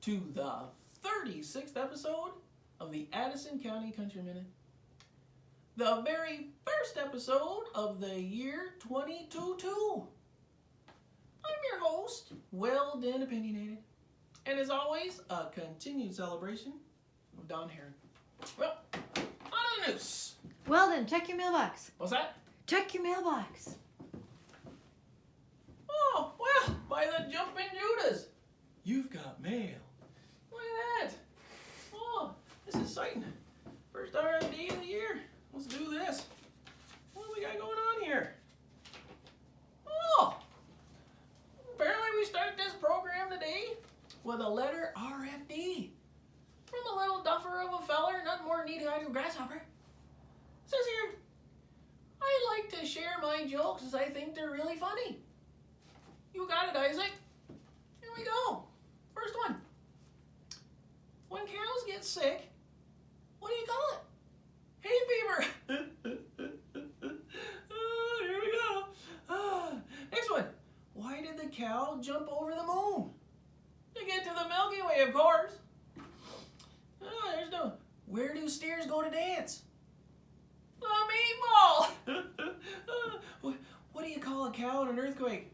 to the 36th episode of the Addison County Country Minute. The very first episode of the year 2022. I'm your host, Well Then Opinionated. And as always, a continued celebration of Don Harron. Well, on the news. Well then, check your mailbox. What's that? Check your mailbox. Oh, well, by the jumping Judas. You've got mail. Look at that. Oh, this is exciting. First R&D of the year. Let's do this. What do we got going on here? Oh, apparently we start this program today with a letter RFD from a little duffer of a feller, nothing more than knee-high grasshopper. It says here, I like to share my jokes as I think they're really funny. You got it, Isaac. Here we go. First one. When cows get sick, what do you call it? Hay fever. Here we go. Next one. Why did the cow jump over the moon? To get to the Milky Way, of course. There's no. Where do steers go to dance? The meatball. What do you call a cow in an earthquake?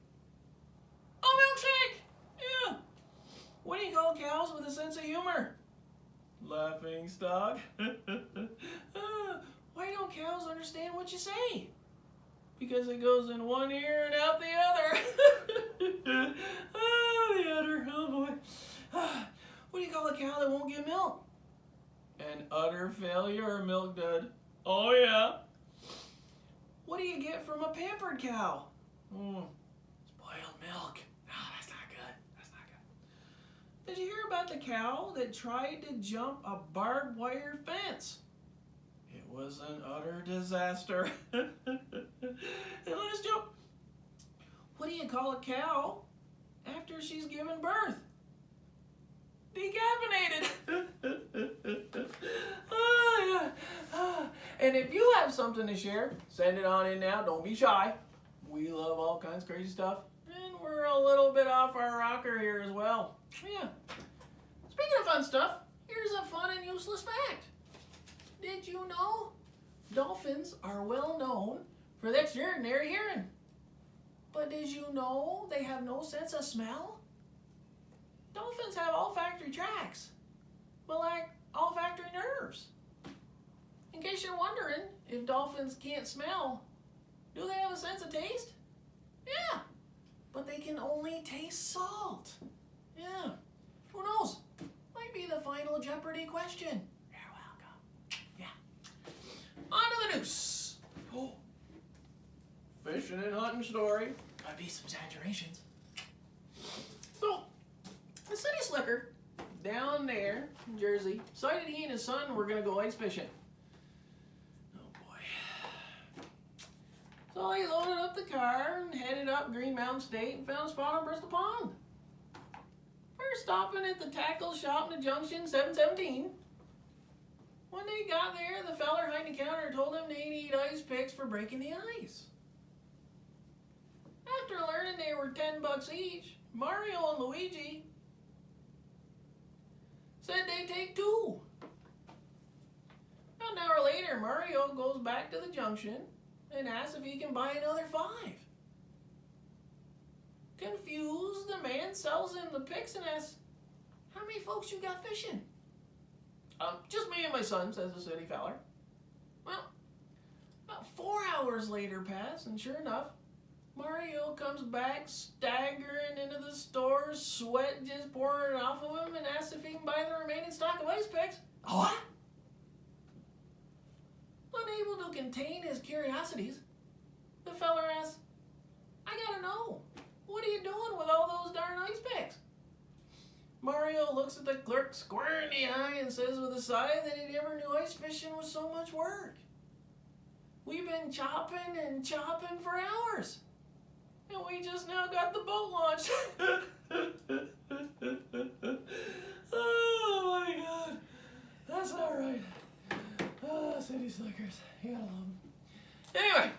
A milkshake. Yeah. What do you call cows with a sense of humor? Laughing stock. Why don't cows understand what you say? Because it goes in one ear and out the other. The udder. Oh boy. What do you call a cow that won't get milk? An utter failure or milk dud. Oh yeah. What do you get from a pampered cow? Spoiled milk. That's not good. That's not good. Did you hear about the cow that tried to jump a barbed wire fence? It was an utter disaster. And let's jump. What do you call a cow after she's given birth? Decaffeinated. And if you have something to share, send it on in now. Don't be shy. We love all kinds of crazy stuff. And we're a little bit off our rocker here as well. Yeah. Speaking of fun stuff, here's a fun and useless fact. Did you know dolphins are well known for their extraordinary hearing? But did you know they have no sense of smell? Dolphins have olfactory tracts, but lack olfactory nerves. In case you're wondering if dolphins can't smell, do they have a sense of taste? Yeah, but they can only taste salt. Yeah, who knows? Might be the final Jeopardy question. You're welcome. Yeah. On to the news. Oh, fishing and hunting story. Might be some exaggerations. So, the city slicker down there in Jersey decided he and his son were going to go ice fishing. Oh boy. So he loaded up the car and headed up Green Mountain State and found a spot on Bristol Pond. First stopping at the tackle shop in the junction 717. When they got there, the feller behind the counter told him they need ice picks for breaking the ice. After learning they were $10 each, Mario and Luigi said they'd take 2. An hour later, Mario goes back to the junction and asks if he can buy another 5. Confused, the man sells him the picks and asks, how many folks you got fishing? Just me and my son, says the city feller. Well, about 4 hours later pass, and sure enough, Mario comes back staggering into the store, sweat just pouring off of him, and asks if he can buy the remaining stock of ice picks. What? Unable to contain his curiosities, the feller asks, I gotta know, what are you doing with all those darn ice picks? Mario looks at the clerk square in the eye and says with a sigh that he never knew ice fishing was so much work. We've been chopping and chopping for hours. And we just now got the boat launched. Oh my God. That's not right. Oh, city slickers. You gotta love them. Anyway,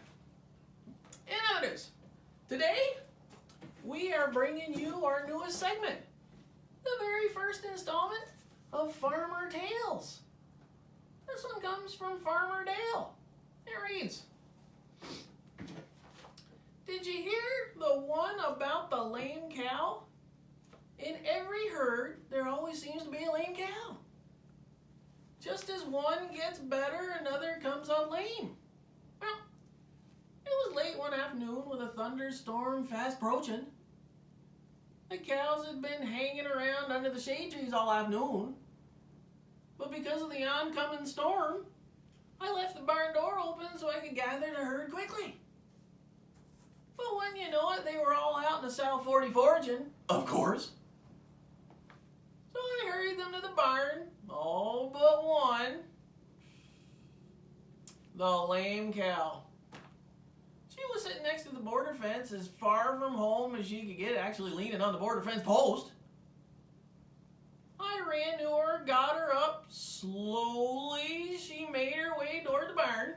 in other news, today we are bringing you our newest segment. The very first installment of Farmer Tales. This one comes from Farmer Dale. It reads, did you hear the one about the lame cow? In every herd, there always seems to be a lame cow. Just as one gets better, another comes up lame. Well, it was late one afternoon with a thunderstorm fast approaching. The cows had been hanging around under the shade trees all afternoon. But because of the oncoming storm, I left the barn door open so I could gather the herd quickly. But when you know it, they were all out in the South 40 foraging, of course. So I hurried them to the barn, all but one. The lame cow. She was sitting next to the border fence as far from home as she could get, actually leaning on the border fence post. I ran to her, got her up. Slowly, she made her way toward the barn.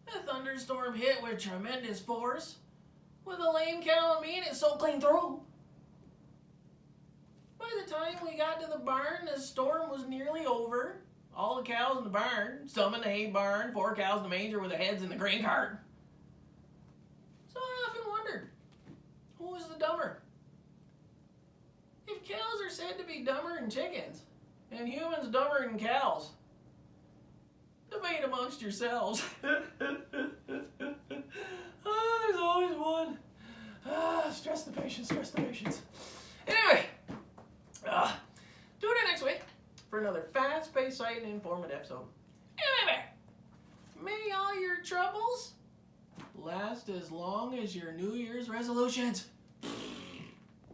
The thunderstorm hit with tremendous force. With the lame cow and me, and it soaked clean through. By the time we got to the barn, the storm was nearly over. All the cows in the barn, some in the hay barn, 4 cows in the manger with their heads in the grain cart. So I often wondered, who is the dumber? If cows are said to be dumber than chickens, and humans dumber than cows, debate amongst yourselves. There's always one. Stress the patience, stress the patience. Anyway, tune in next week for another fast-paced, light, and informative episode. Anyway, may all your troubles last as long as your New Year's resolutions.